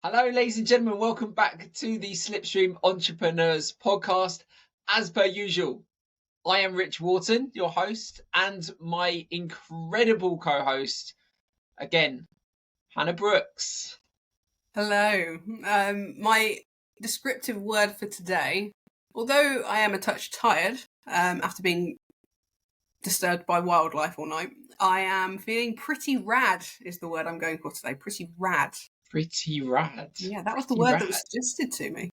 Hello, ladies and gentlemen. Welcome back to the Slipstream Entrepreneurs podcast. As per usual, I am Rich Wharton, your host, and my incredible co-host, again, Hannah Brooks. Hello. My descriptive word for today, although I am a touch tired after being disturbed by wildlife all night, I am feeling pretty rad is the word I'm going for today. Pretty rad. Pretty rad. Yeah, that was the Pretty word rad. that was suggested to me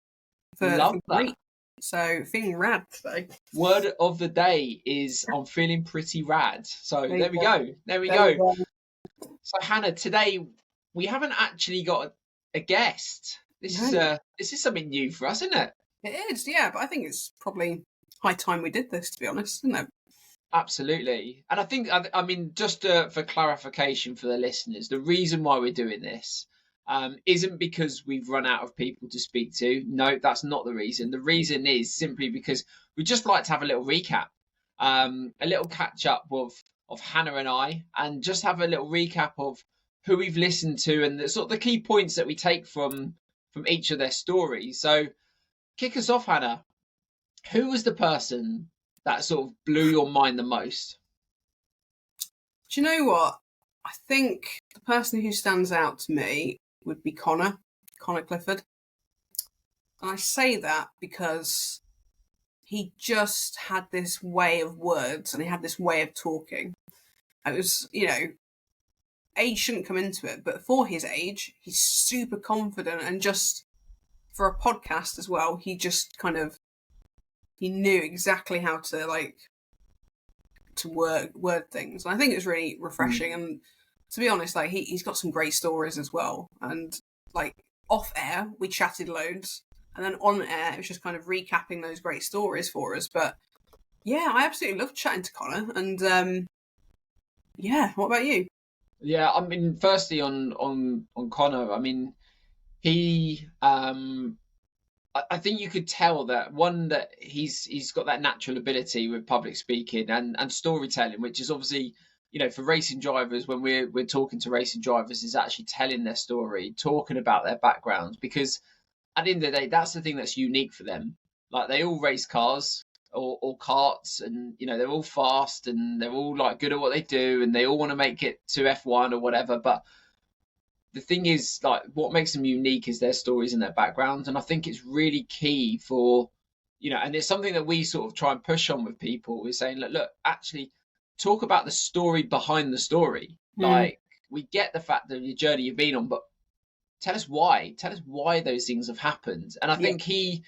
Love for that. great. So feeling rad today. Word of the day is I'm feeling pretty rad. So there we go. There we There go. we So Hannah, today we haven't actually got a guest. This is something new for us, isn't it? It is, yeah, but I think it's probably high time we did this, to be honest, isn't it? Absolutely. And I think, I mean, just for clarification for the listeners, the reason why we're doing this isn't because we've run out of people to speak to. No, that's not the reason. The reason is simply because we just like to have a little recap, a little catch up of Hannah and I, and just have a little recap of who we've listened to and the sort of the key points that we take from each of their stories. So kick us off, Hannah. Who was the person that sort of blew your mind the most? Do you know what? I think the person who stands out to me would be Connor Clifford. And I say that because he just had this way of words and he had this way of talking. It was, age shouldn't come into it, but for his age, he's super confident, and just for a podcast as well, he just he knew exactly how to word things. And I think it was really refreshing. And to be honest, he's got some great stories as well. And off air, we chatted loads, and then on air, it was just kind of recapping those great stories for us. But yeah, I absolutely loved chatting to Connor. And yeah, what about you? Yeah, I mean, firstly on Connor, I mean, he I think you could tell that he's got that natural ability with public speaking and storytelling, which is obviously, for racing drivers, when we're talking to racing drivers, is actually telling their story, talking about their backgrounds, because at the end of the day, that's the thing that's unique for them. Like, they all race cars or karts, and they're all fast and they're all like good at what they do, and they all want to make it to F1 or whatever. But the thing is, like, what makes them unique is their stories and their backgrounds. And I think it's really key for, and it's something that we sort of try and push on with people, is saying, look, actually talk about the story behind the story. Like, we get the fact that your journey you've been on, but tell us why those things have happened. And I think he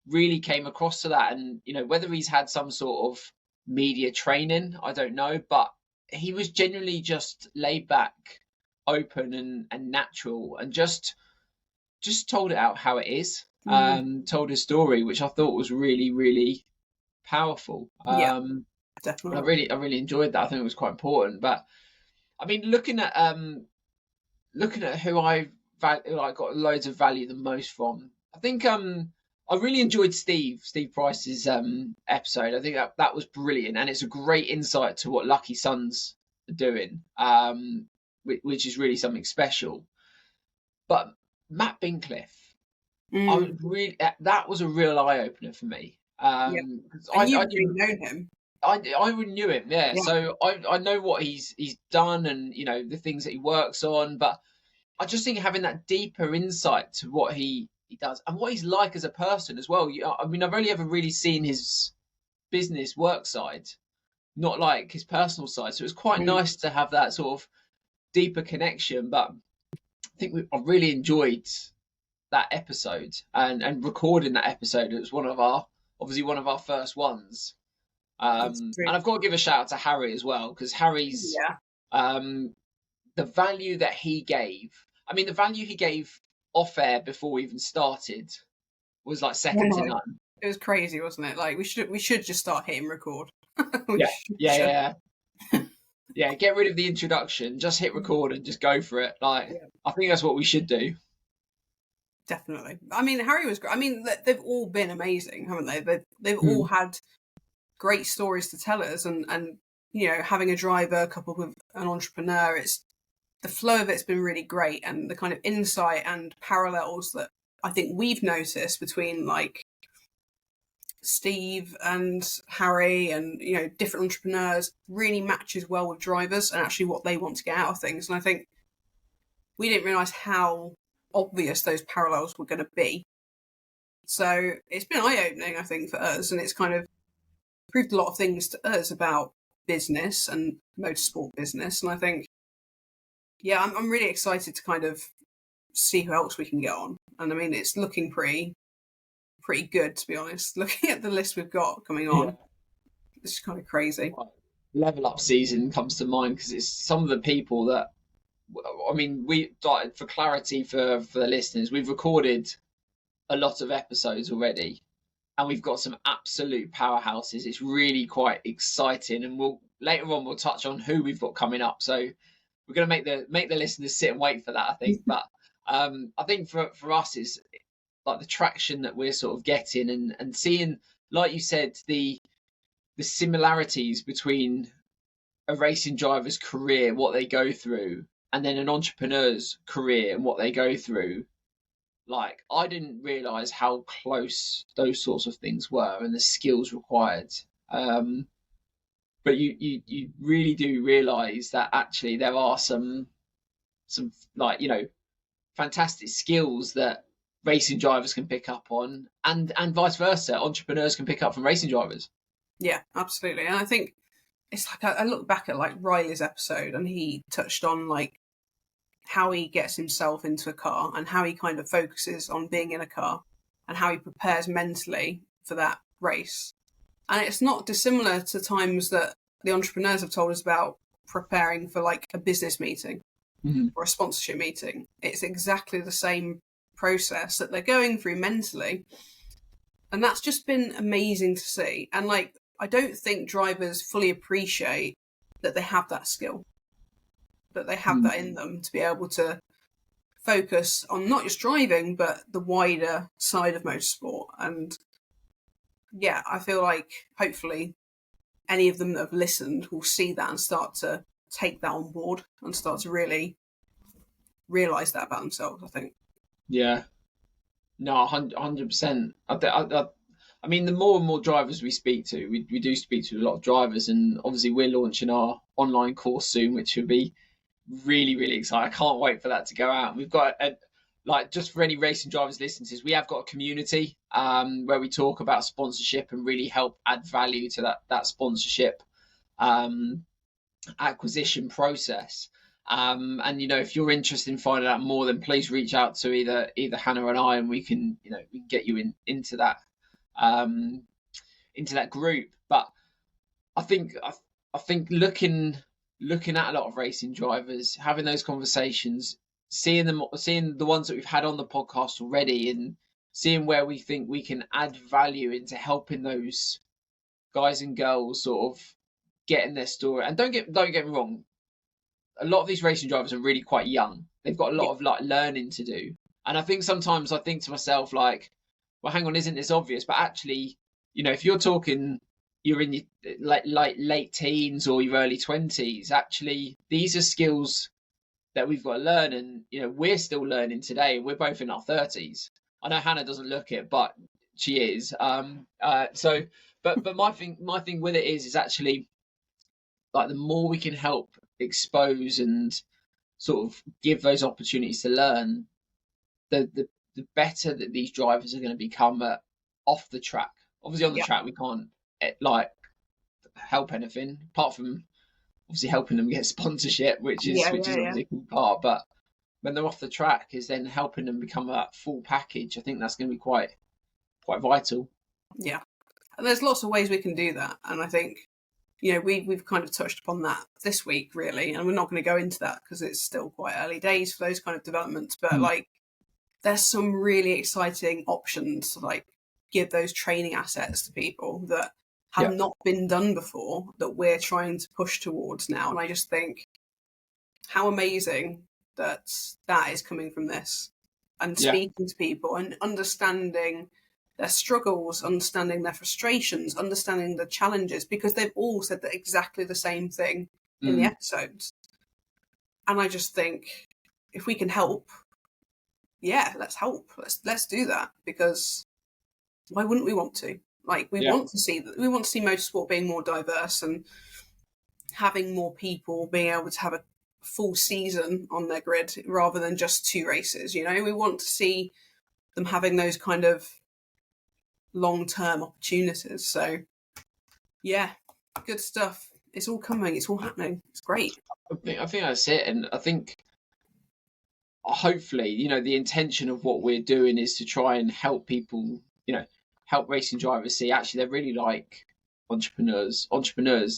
really came across to that. And, whether he's had some sort of media training, I don't know, but he was genuinely just laid back, open and natural, and just told it out how it is. Told his story, which I thought was really, really powerful. Definitely. I really enjoyed that. I think it was quite important. But I mean, looking at who I got loads of value the most from, I think I really enjoyed Steve Price's episode. I think that was brilliant, and it's a great insight to what Lucky Sons are doing, which is really something special. But Matt Bincliffe, that was a real eye opener for me. I known him. I knew him, yeah. So I know what he's done, and the things that he works on. But I just think having that deeper insight to what he does and what he's like as a person as well. I mean, I've only ever really seen his business work side, not like his personal side. So it was quite nice to have that sort of deeper connection. But I think I really enjoyed that episode, and recording that episode. It was one of our first ones. And I've got to give a shout out to Harry as well, because Harry's the value that he gave. I mean, the value he gave off air before we even started was like second to none. It was crazy, wasn't it? Like, we should just start hitting record. Yeah. Get rid of the introduction, just hit record and just go for it. I think that's what we should do. Definitely. I mean, Harry was great. I mean, they've all been amazing, haven't they? They've all had great stories to tell us, and having a driver coupled with an entrepreneur, the flow of it's been really great, and the kind of insight and parallels that I think we've noticed between like Steve and Harry and, you know, different entrepreneurs really matches well with drivers and actually what they want to get out of things. And I think we didn't realise how obvious those parallels were going to be. So it's been eye-opening, I think, for us, and it's kind of proved a lot of things to us about business and motorsport business. And I think, yeah, I'm really excited to kind of see who else we can get on. And I mean, it's looking pretty good, to be honest. Looking at the list we've got coming on, it's kind of crazy. Level Up season comes to mind because it's some of the people that, I mean, for clarity for the listeners, we've recorded a lot of episodes already, and we've got some absolute powerhouses. It's really quite exciting, and later on we'll touch on who we've got coming up. So we're going to make the listeners sit and wait for that, I think. But I think for us is like the traction that we're sort of getting and seeing, like you said, the similarities between a racing driver's career, what they go through, and then an entrepreneur's career and what they go through. Like, I didn't realize how close those sorts of things were and the skills required. But you really do realize that actually there are some like, you know, fantastic skills that racing drivers can pick up on, and vice versa, entrepreneurs can pick up from racing drivers. Yeah, absolutely. And I think it's like I look back at like Riley's episode, and he touched on like how he gets himself into a car and how he kind of focuses on being in a car and how he prepares mentally for that race. And it's not dissimilar to times that the entrepreneurs have told us about preparing for like a business meeting or a sponsorship meeting. It's exactly the same process that they're going through mentally. And that's just been amazing to see. And like, I don't think drivers fully appreciate that they have that skill, that they have that in them to be able to focus on not just driving, but the wider side of motorsport. And yeah, I feel like hopefully any of them that have listened will see that and start to take that on board and start to really realise that about themselves, I think. Yeah. No, 100%. I mean, the more and more drivers we speak to, we do speak to a lot of drivers, and obviously we're launching our online course soon, which will be really, really exciting. I can't wait for that to go out. We've got like, just for any racing drivers listening to this, we have got a community where we talk about sponsorship and really help add value to that sponsorship acquisition process. And you know, if you're interested in finding out more, then please reach out to either Hannah and I, and we can get you into that group. But I think looking at a lot of racing drivers, having those conversations, seeing the ones that we've had on the podcast already, and seeing where we think we can add value into helping those guys and girls sort of getting their story. And don't get me wrong, a lot of these racing drivers are really quite young. They've got a lot of like learning to do. And I think sometimes I think to myself, like, well, hang on, isn't this obvious? But actually, you know, if you're talking, you're in your late teens or your early 20s, actually, these are skills that we've got to learn. And, you know, we're still learning today. We're both in our 30s. I know Hannah doesn't look it, but she is. But my thing with it is actually, like, the more we can help expose and sort of give those opportunities to learn, the better that these drivers are going to become off the track. Obviously on the track we can't like help anything apart from obviously helping them get sponsorship, which is obviously a cool part. But when they're off the track, is then helping them become a full package. I think that's going to be quite vital. Yeah, and there's lots of ways we can do that, and I think, you know, we've kind of touched upon that this week, really, and we're not going to go into that because it's still quite early days for those kind of developments. But like, there's some really exciting options to like give those training assets to people that have not been done before, that we're trying to push towards now. And I just think how amazing that is coming from this, and speaking to people and understanding their struggles, understanding their frustrations, understanding the challenges, because they've all said that exactly the same thing in the episodes. And I just think if we can help, yeah, let's help. Let's do that, because why wouldn't we want to? Like, we want to see motorsport being more diverse and having more people being able to have a full season on their grid rather than just 2 races. You know, we want to see them having those kind of long-term opportunities. So, yeah, good stuff. It's all coming. It's all happening. It's great. I think that's it, and I think hopefully, you know, the intention of what we're doing is to try and help people, you know, help racing drivers see actually they're really like entrepreneurs.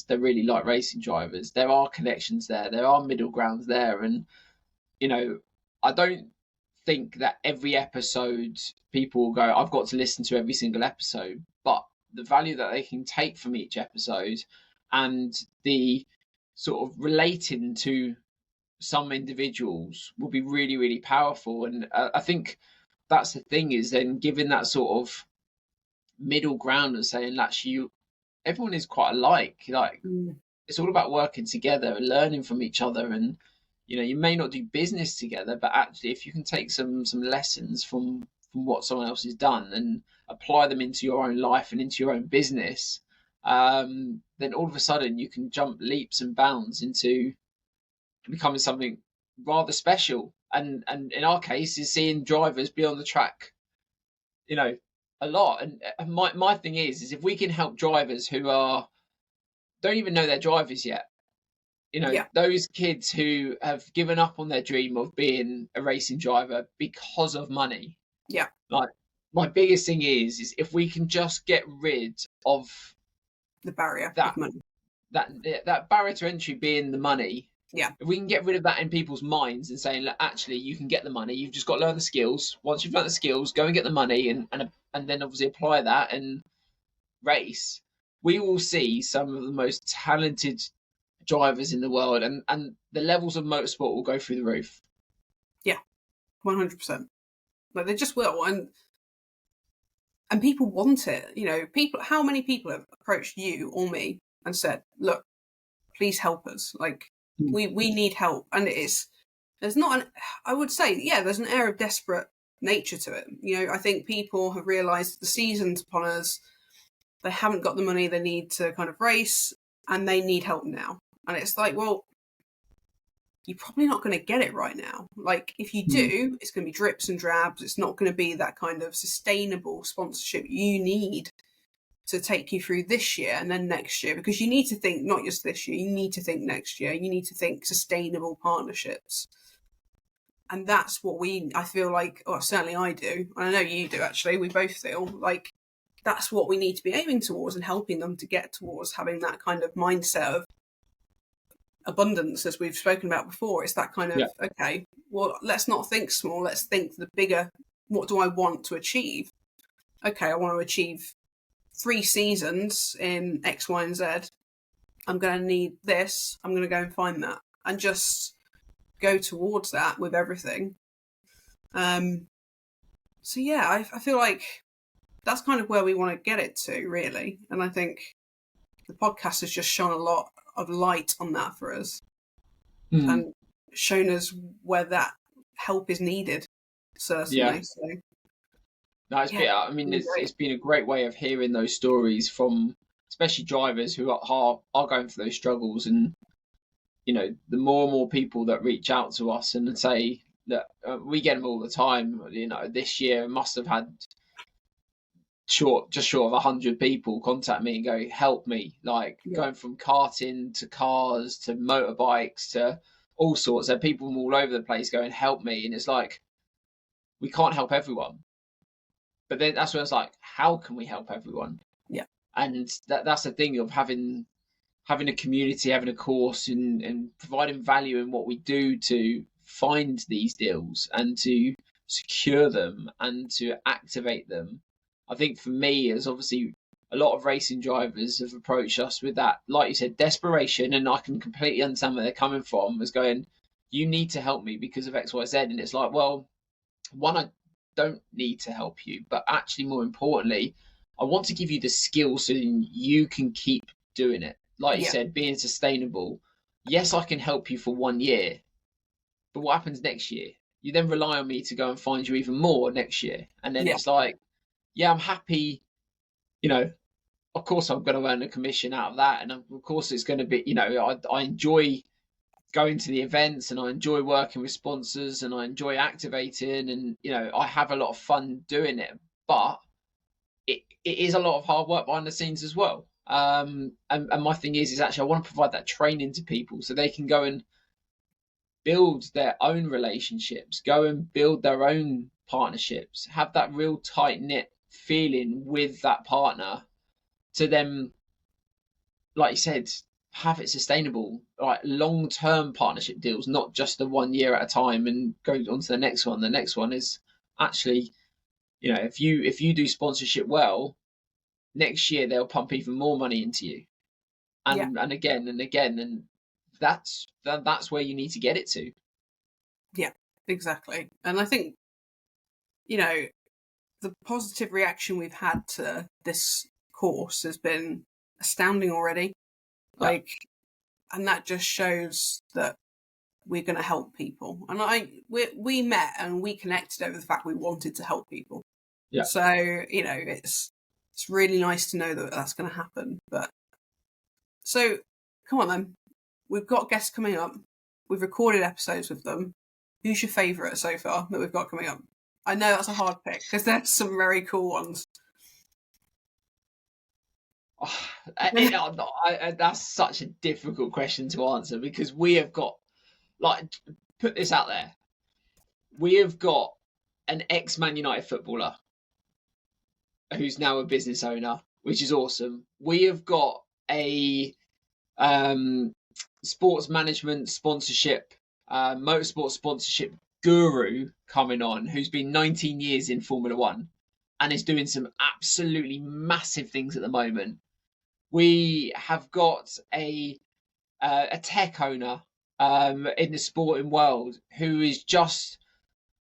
They're really like racing drivers. There are connections there. There are middle grounds there, and you know, I don't think that every episode people will go, I've got to listen to every single episode, but the value that they can take from each episode and the sort of relating to some individuals will be really, really powerful. And I think that's the thing, is then giving that sort of middle ground and saying, actually, everyone is quite alike. Like, it's all about working together and learning from each other. And you know, you may not do business together, but actually, if you can take some lessons from what someone else has done and apply them into your own life and into your own business, then all of a sudden you can jump leaps and bounds into becoming something rather special. And in our case, is seeing drivers be on the track, you know, a lot. And my thing is if we can help drivers who don't even know they're drivers yet, you know, those kids who have given up on their dream of being a racing driver because of money. Yeah. Like, my biggest thing is if we can just get rid of the barrier, that barrier to entry being the money. Yeah. If we can get rid of that in people's minds and saying, look, actually, you can get the money. You've just got to learn the skills. Once you've learned the skills, go and get the money, and then obviously apply that and race. We will see some of the most talented drivers in the world, and the levels of motorsport will go through the roof. Yeah, 100%. Like, they just will, and people want it. You know, how many people have approached you or me and said, look, please help us. Like, we need help. And I would say, yeah, there's an air of desperate nature to it. You know, I think people have realised the season's upon us. They haven't got the money they need to kind of race, and they need help now. And it's like, well, you're probably not going to get it right now. Like, if you do, it's going to be drips and drabs. It's not going to be that kind of sustainable sponsorship you need to take you through this year and then next year, because you need to think not just this year, you need to think next year. You need to think sustainable partnerships. And that's what I feel like, or certainly I do, and I know you do actually, we both feel like that's what we need to be aiming towards and helping them to get towards having that kind of mindset of abundance, as we've spoken about before. It's that kind of, okay, well, let's not think small, let's think the bigger, what do I want to achieve? Okay, I want to achieve 3 seasons in X, Y, and Z. I'm going to need this. I'm going to go and find that and just go towards that with everything. So yeah, I feel like that's kind of where we want to get it to, really. And I think the podcast has just shone a lot of light on that for us and shown us where that help is needed, certainly. Yeah. So, no, it's been a great way of hearing those stories from especially drivers who are going through those struggles. And you know, the more and more people that reach out to us and say that we get them all the time. You know, this year must have had just short of 100 people contact me and go, help me, like going from karting to cars to motorbikes to all sorts. There are people from all over the place going, help me. And it's like, we can't help everyone. But then that's when it's like, how can we help everyone? Yeah. And that's the thing of having a community, having a course, and providing value in what we do to find these deals and to secure them and to activate them. I think for me, as obviously a lot of racing drivers have approached us with that, like you said, desperation, and I can completely understand where they're coming from, as going, you need to help me because of X, Y, Z. And it's like, well, one, I don't need to help you, but actually more importantly, I want to give you the skills so you can keep doing it. Like you said, being sustainable. Yes, I can help you for 1 year, but what happens next year? You then rely on me to go and find you even more next year. And then Yeah. it's like, yeah, I'm happy, you know, of course I'm going to earn a commission out of that. And of course it's going to be, you know, I enjoy going to the events and I enjoy working with sponsors and I enjoy activating and, you know, I have a lot of fun doing it, but it is a lot of hard work behind the scenes as well. And my thing is actually I want to provide that training to people so they can go and build their own relationships, go and build their own partnerships, have that real tight knit feeling with that partner to then, like you said, have it sustainable, like long-term partnership deals, not just the 1 year at a time and go on to the next one. The next one is actually, you know, if you do sponsorship well, next year they'll pump even more money into you, and again and again, and that's where you need to get it to. Yeah, exactly. And I think, you know, the positive reaction we've had to this course has been astounding already. Like, and that just shows that we're going to help people. And we met and we connected over the fact we wanted to help people. Yeah. So, you know, it's really nice to know that that's going to happen. But so, come on then. We've got guests coming up. We've recorded episodes with them. Who's your favourite so far that we've got coming up? I know that's a hard pick because there's some very cool ones. That's such a difficult question to answer because we have got, like, put this out there. We have got an ex-Man United footballer who's now a business owner, which is awesome. We have got a sports management sponsorship, motorsport sponsorship guru coming on who's been 19 years in Formula One and is doing some absolutely massive things at the moment. We have got a tech owner in the sporting world who is just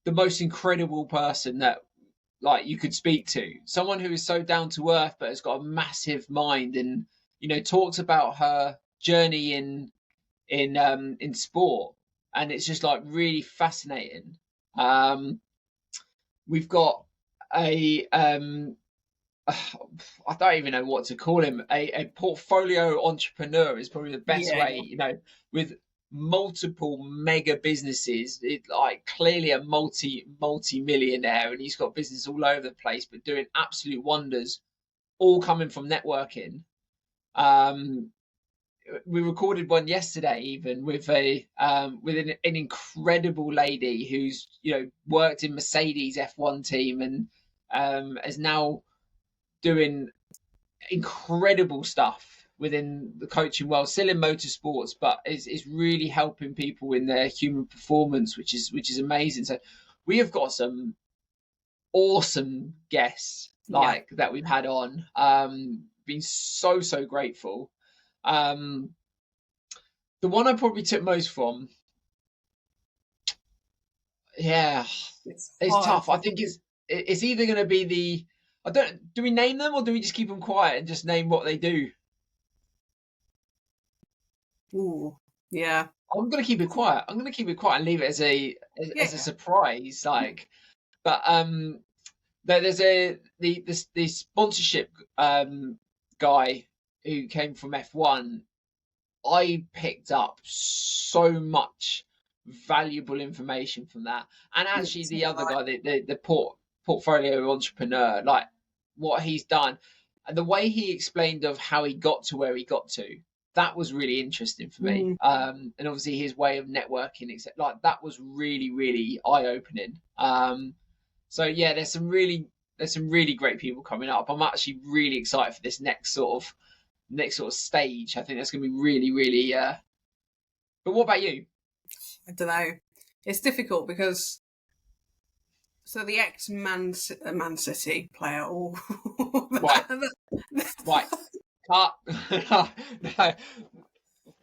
the most incredible person that, like, you could speak to. Someone who is so down to earth but has got a massive mind and, you know, talks about her journey in sport, and it's just like really fascinating. We've got a I don't even know what to call him. A portfolio entrepreneur is probably the best way, you know, with multiple mega businesses. It's like clearly a multi-millionaire, and he's got business all over the place, but doing absolute wonders, all coming from networking. We recorded one yesterday, even with an incredible lady who's, you know, worked in Mercedes F1 team and is now doing incredible stuff within the coaching world, still in motorsports, but is really helping people in their human performance, which is amazing. So we have got some awesome guests that we've had on. Been so grateful. The one I probably took most from, it's tough. I think it's either going to be do we name them or do we just keep them quiet and just name what they do? Ooh, yeah. I'm going to keep it quiet. I'm going to keep it quiet and leave it as a surprise. Like, but there's the sponsorship guy who came from F1. I picked up so much valuable information from that, and actually the other guy, the portfolio entrepreneur, like what he's done and the way he explained of how he got to where he got to, that was really interesting for me. And obviously his way of networking, except like that was really eye-opening. So yeah, there's some really great people coming up. I'm actually really excited for this next sort of stage. I think that's going to be really but what about you? I don't know. It's difficult because the ex-Man City player. Right. Cut. No.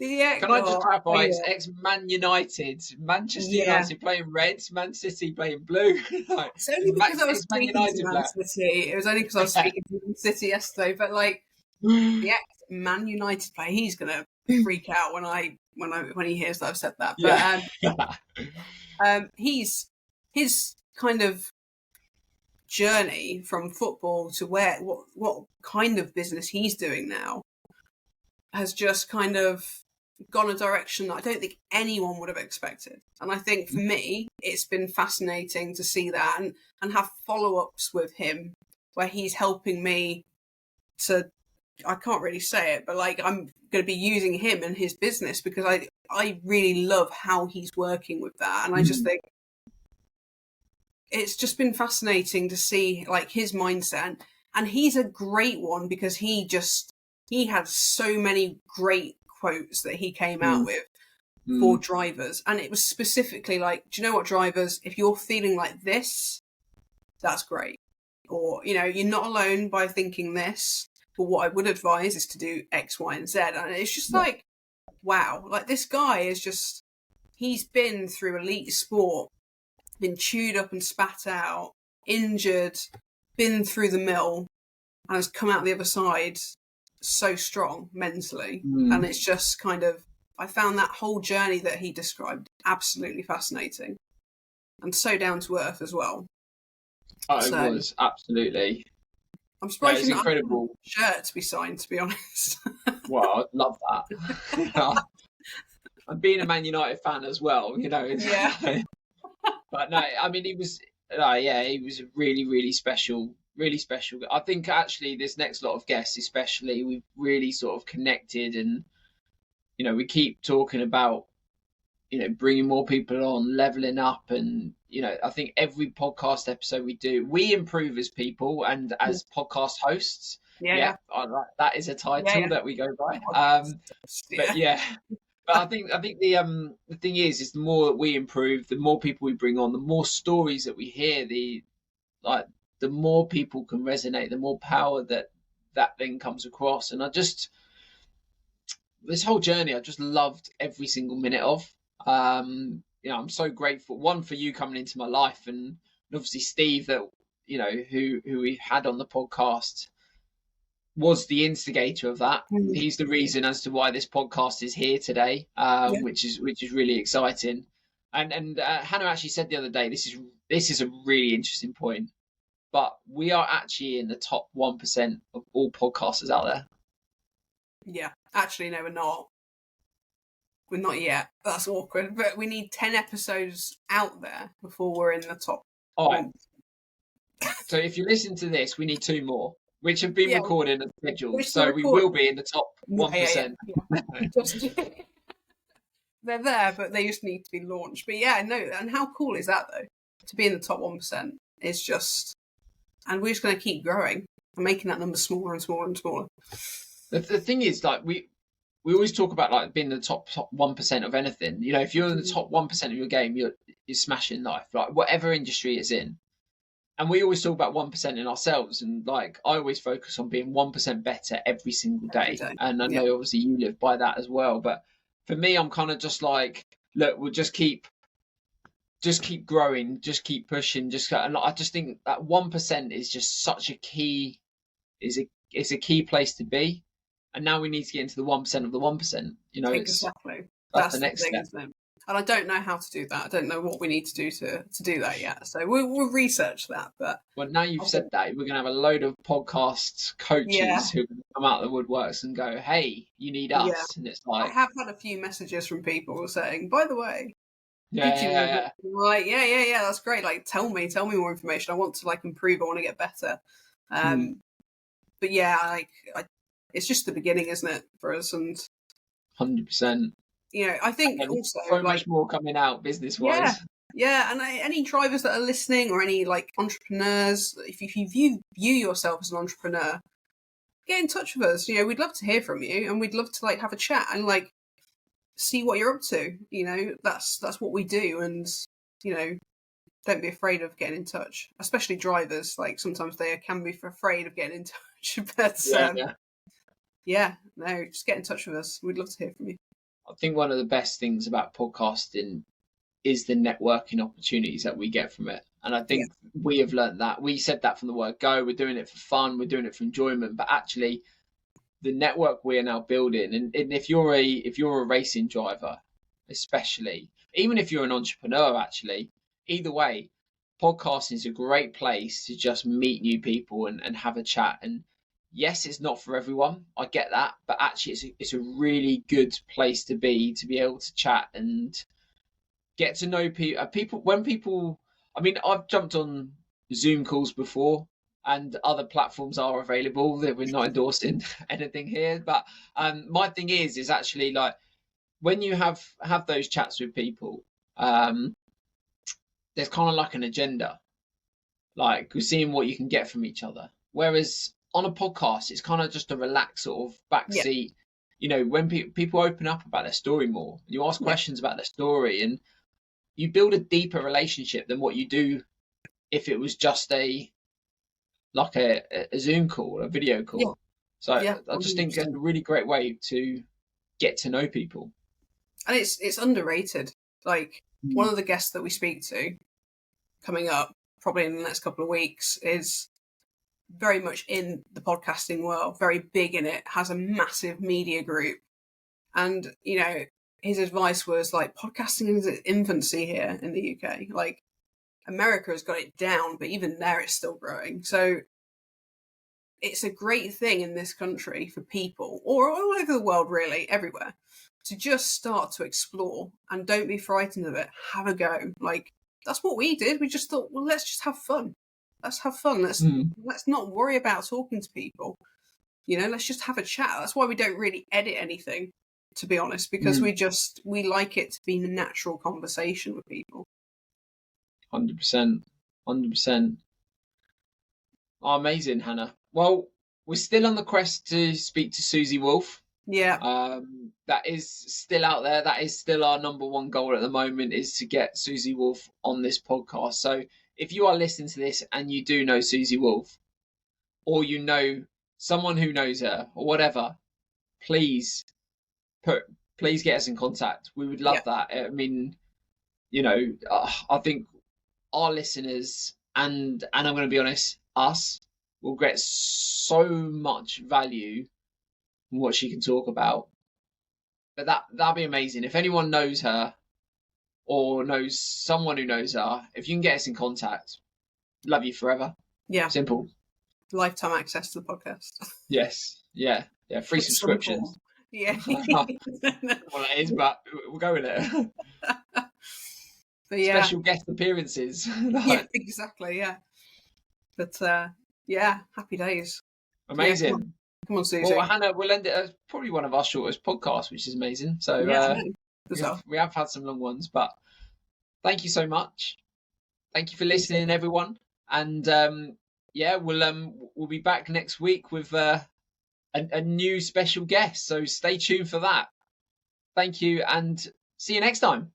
Can I just clarify? It's ex-Man United. Manchester United playing red, Man City playing blue. It's only because I was speaking to Man City. It was only because I was speaking to Man City yesterday. But like the ex-Man United player, he's going to freak out when I when he hears that I've said that. Yeah. But his kind of journey from football to what kind of business he's doing now has just kind of gone a direction that I don't think anyone would have expected. And I think for me, it's been fascinating to see that and have follow-ups with him where he's helping me to, I can't really say it, but like I'm going to be using him in his business because I really love how he's working with that. And I just think it's just been fascinating to see like his mindset. And he's a great one because he had so many great quotes that he came out with for drivers. And it was specifically like, do you know what, drivers, if you're feeling like this, that's great. Or, you know, you're not alone by thinking this, but what I would advise is to do X, Y, and Z. And it's just like, wow, like this guy is just, he's been through elite sport, been chewed up and spat out, injured, been through the mill, and has come out the other side so strong mentally. And it's just kind of, I found that whole journey that he described absolutely fascinating and so down to earth as well. Oh, it was absolutely. I'm surprised it's incredible. Shirt to be signed, to be honest. Well, I'd love that. I'm being a Man United fan as well, you know. Yeah. But no, I mean, he was a really, really special. Really special. I think actually this next lot of guests, especially, we've really sort of connected, and you know, we keep talking about, you know, bringing more people on, leveling up, and you know, I think every podcast episode we do, we improve as people and as podcast hosts. Yeah. That is a title that we go by. But yeah. But I think the thing is the more that we improve, the more people we bring on, the more stories that we hear, the more people can resonate, the more power that then comes across. And this whole journey, I just loved every single minute of. You know, I'm so grateful, one, for you coming into my life, and obviously Steve, that, you know, who we had on the podcast, was the instigator of that. He's the reason as to why this podcast is here today, which is really exciting. And Hannah actually said the other day, this is a really interesting point, but we are actually in the top 1% of all podcasters out there. Yeah, actually, no, we're not. We're not yet. That's awkward. But we need 10 episodes out there before we're in the top. All right. So if you listen to this, we need 2 more, which have been recorded and scheduled. So we will be in the top 1%. Yeah. They're there, but they just need to be launched. But yeah, no. And how cool is that, though? To be in the top 1% is just... And we're just going to keep growing and making that number smaller and smaller and smaller. The thing is, like, we always talk about like being the top 1% of anything. You know, if you're in the top 1% of your game, you're smashing life, like whatever industry it's in. And we always talk about 1% in ourselves. And like, I always focus on being 1% better every single day. And I know obviously you live by that as well. But for me, I'm kind of just like, look, we'll just keep growing, just keep pushing, and I just think that 1% is just such a key, is a key place to be. And now we need to get into the 1% of the 1%. You know, exactly. That's the next step. Isn't it? And I don't know how to do that. I don't know what we need to do to do that yet. So we'll research that. But now you've said that, we're going to have a load of podcast coaches who come out of the woodworks and go, "Hey, you need us." Yeah. And it's like, I have had a few messages from people saying, "By the way, yeah. Like, yeah, that's great. Like, tell me more information. I want to like improve. I want to get better." But yeah, like, it's just the beginning, isn't it, for us? And 100%. You know, I think also so much more coming out business-wise. Yeah, and any drivers that are listening, or any like entrepreneurs, if you view yourself as an entrepreneur, get in touch with us. You know, we'd love to hear from you, and we'd love to like have a chat and like see what you're up to. You know, that's what we do, and you know, don't be afraid of getting in touch, especially drivers. Like sometimes they can be afraid of getting in touch, but no, just get in touch with us. We'd love to hear from you. I think one of the best things about podcasting is the networking opportunities that we get from it. And I think we have learned that. We said that from the word go. We're doing it for fun. We're doing it for enjoyment. But actually, the network we're now building, and if you're a racing driver, especially, even if you're an entrepreneur, actually, either way, podcasting is a great place to just meet new people and have a chat. And yes, it's not for everyone, I get that, but actually it's a really good place to be able to chat and get to know people. I mean, I've jumped on Zoom calls before, and other platforms are available. That we're not endorsing anything here, but my thing is actually, like, when you have those chats with people, there's kind of like an agenda, like we're seeing what you can get from each other. Whereas on a podcast, it's kind of just a relaxed sort of backseat. You know, when people open up about their story more, you ask questions about their story, and you build a deeper relationship than what you do if it was just a Zoom call, a video call. So I just think it's a really great way to get to know people. And it's underrated. Like, one of the guests that we speak to coming up probably in the next couple of weeks is very much in the podcasting world, very big in it, has a massive media group. And, you know, his advice was like, podcasting is its infancy here in the UK. Like, America has got it down, but even there it's still growing. So it's a great thing in this country for people, or all over the world, really, everywhere, to just start to explore and don't be frightened of it. Have a go. Like, that's what we did. We just thought, well, let's just have fun. Let's have fun. Let's not worry about talking to people. You know, let's just have a chat. That's why we don't really edit anything, to be honest, because we like it to be a natural conversation with people. 100%. Oh, amazing, Hannah. Well, we're still on the quest to speak to Susie Wolff. Yeah. That is still out there. That is still our number one goal at the moment, is to get Susie Wolff on this podcast. So if you are listening to this and you do know Susie Wolff, or you know someone who knows her, or whatever, please get us in contact. We would love that. I mean, you know, I think our listeners, and I'm going to be honest, us, will get so much value from what she can talk about. But that'd be amazing. If anyone knows her or knows someone who knows her, if you can get us in contact, love you forever. Yeah. Simple. Lifetime access to the podcast. Yes. Yeah. Free subscriptions. Yeah. Well, it is, but we'll go with it. But yeah. Special guest appearances. Yeah, exactly. Yeah. But yeah, happy days. Amazing. Yeah, come on, Susie. Well, Hannah, we'll end it as probably one of our shortest podcasts, which is amazing. So we have had some long ones, but thank you so much. Thank you for listening, everyone. And we'll be back next week with a new special guest. So stay tuned for that. Thank you, and see you next time.